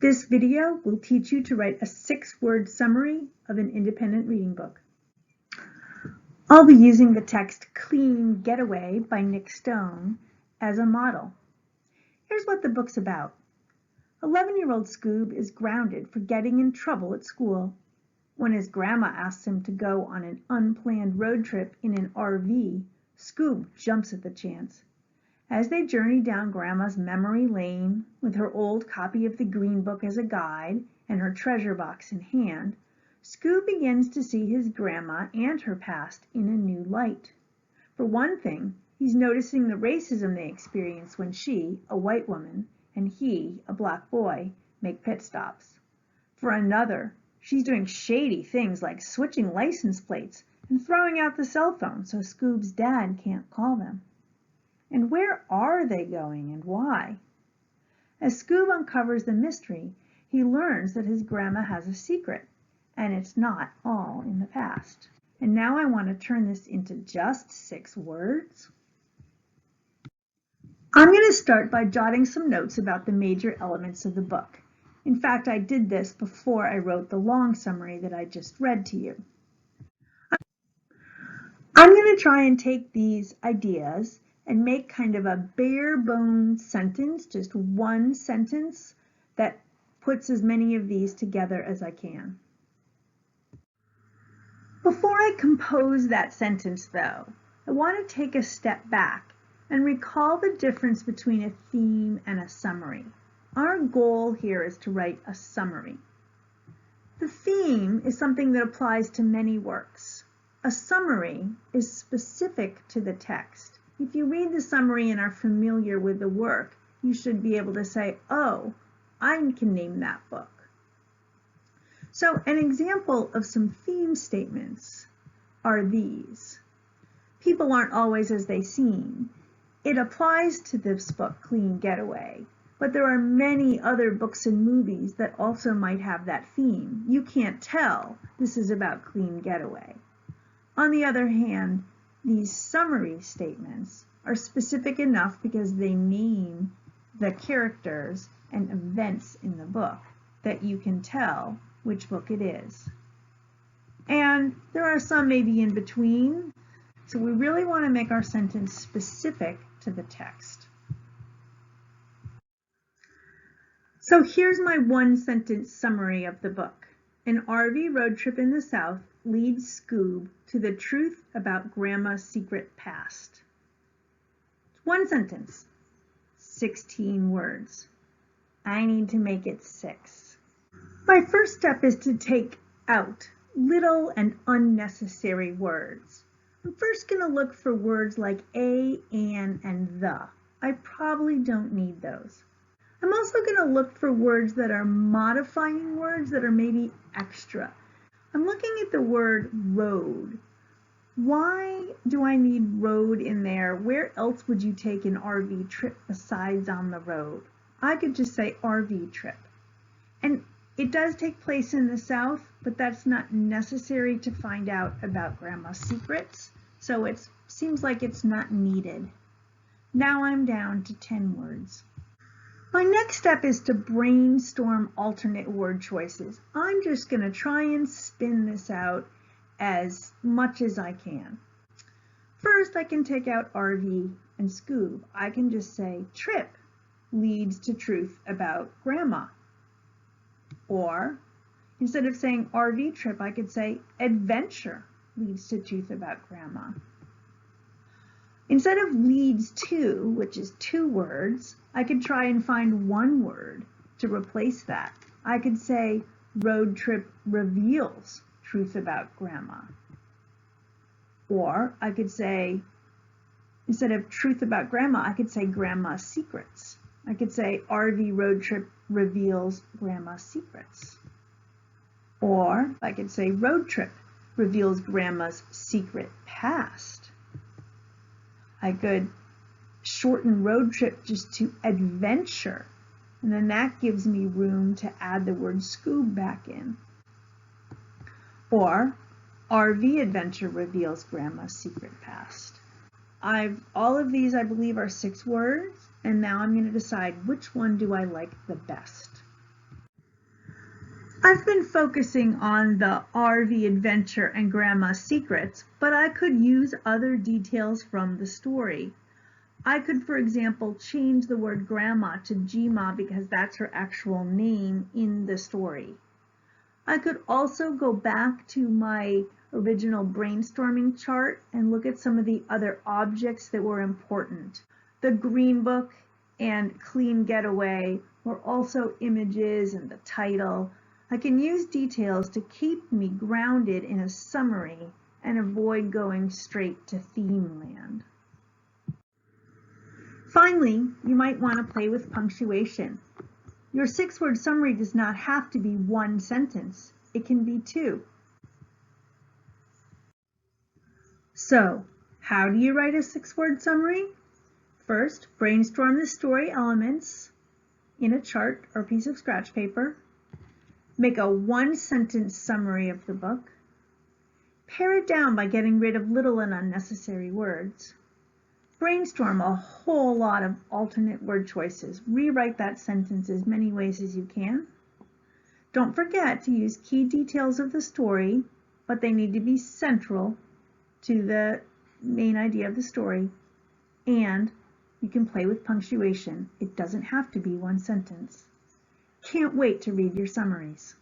This video will teach you to write a 6-word summary of an independent reading book. I'll be using the text Clean Getaway by Nick Stone as a model. Here's what the book's about. 11-year-old Scoob is grounded for getting in trouble at school. When his grandma asks him to go on an unplanned road trip in an RV, Scoob jumps at the chance. As they journey down Grandma's memory lane with her old copy of the Green Book as a guide and her treasure box in hand, Scoob begins to see his grandma and her past in a new light. For one thing, he's noticing the racism they experience when she, a white woman, and he, a black boy, make pit stops. For another, she's doing shady things like switching license plates and throwing out the cell phone so Scoob's dad can't call them. And where are they going and why? As Scoob uncovers the mystery, he learns that his grandma has a secret, and it's not all in the past. And now I want to turn this into just 6 words. I'm going to start by jotting some notes about the major elements of the book. In fact, I did this before I wrote the long summary that I just read to you. I'm going to try and take these ideas and make kind of a bare bones sentence, just one sentence that puts as many of these together as I can. Before I compose that sentence, though, I want to take a step back and recall the difference between a theme and a summary. Our goal here is to write a summary. The theme is something that applies to many works. A summary is specific to the text. If you read the summary and are familiar with the work, you should be able to say, oh, I can name that book. So an example of some theme statements are these. People aren't always as they seem. It applies to this book, Clean Getaway, but there are many other books and movies that also might have that theme. You can't tell this is about Clean Getaway. On the other hand, these summary statements are specific enough because they name the characters and events in the book that you can tell which book it is. And there are some maybe in between, so we really want to make our sentence specific to the text. So here's my one-sentence summary of the book. An RV road trip in the South leads Scoob to the truth about Grandma's secret past. One sentence, 16 words. I need to make it 6. My first step is to take out little and unnecessary words. I'm first going to look for words like a, an, and the. I probably don't need those. I'm also going to look for words that are modifying words that are maybe extra. I'm looking at the word road. Why do I need road in there? Where else would you take an RV trip besides on the road? I could just say RV trip. And it does take place in the South, but that's not necessary to find out about Grandma's secrets, so it seems like it's not needed. Now I'm down to 10 words. My next step is to brainstorm alternate word choices. I'm just going to try and spin this out as much as I can. First, I can take out RV and Scoob. I can just say trip leads to truth about Grandma. Or instead of saying RV trip, I could say adventure leads to truth about Grandma. Instead of leads to, which is 2 words, I could try and find 1 word to replace that. I could say road trip reveals truth about Grandma. Or I could say, instead of truth about Grandma, I could say Grandma's secrets. I could say RV road trip reveals Grandma's secrets. Or I could say road trip reveals Grandma's secret past. I could shorten road trip just to adventure, and then that gives me room to add the word Scoob back in. Or RV adventure reveals Grandma's secret past. All of these I believe are 6 words, and now I'm going to decide which one do I like the best. I've been focusing on the RV adventure and Grandma's secrets, but I could use other details from the story. I could, for example, change the word grandma to Gma because that's her actual name in the story. I could also go back to my original brainstorming chart and look at some of the other objects that were important. The green book and clean getaway were also images and the title. I can use details to keep me grounded in a summary and avoid going straight to theme land. Finally, you might want to play with punctuation. Your 6-word summary does not have to be one sentence. It can be 2. So, how do you write a 6-word summary? First, brainstorm the story elements in a chart or piece of scratch paper. Make a 1-sentence summary of the book. Pare it down by getting rid of little and unnecessary words. Brainstorm a whole lot of alternate word choices. Rewrite that sentence as many ways as you can. Don't forget to use key details of the story, but they need to be central to the main idea of the story. And you can play with punctuation. It doesn't have to be one sentence. Can't wait to read your summaries.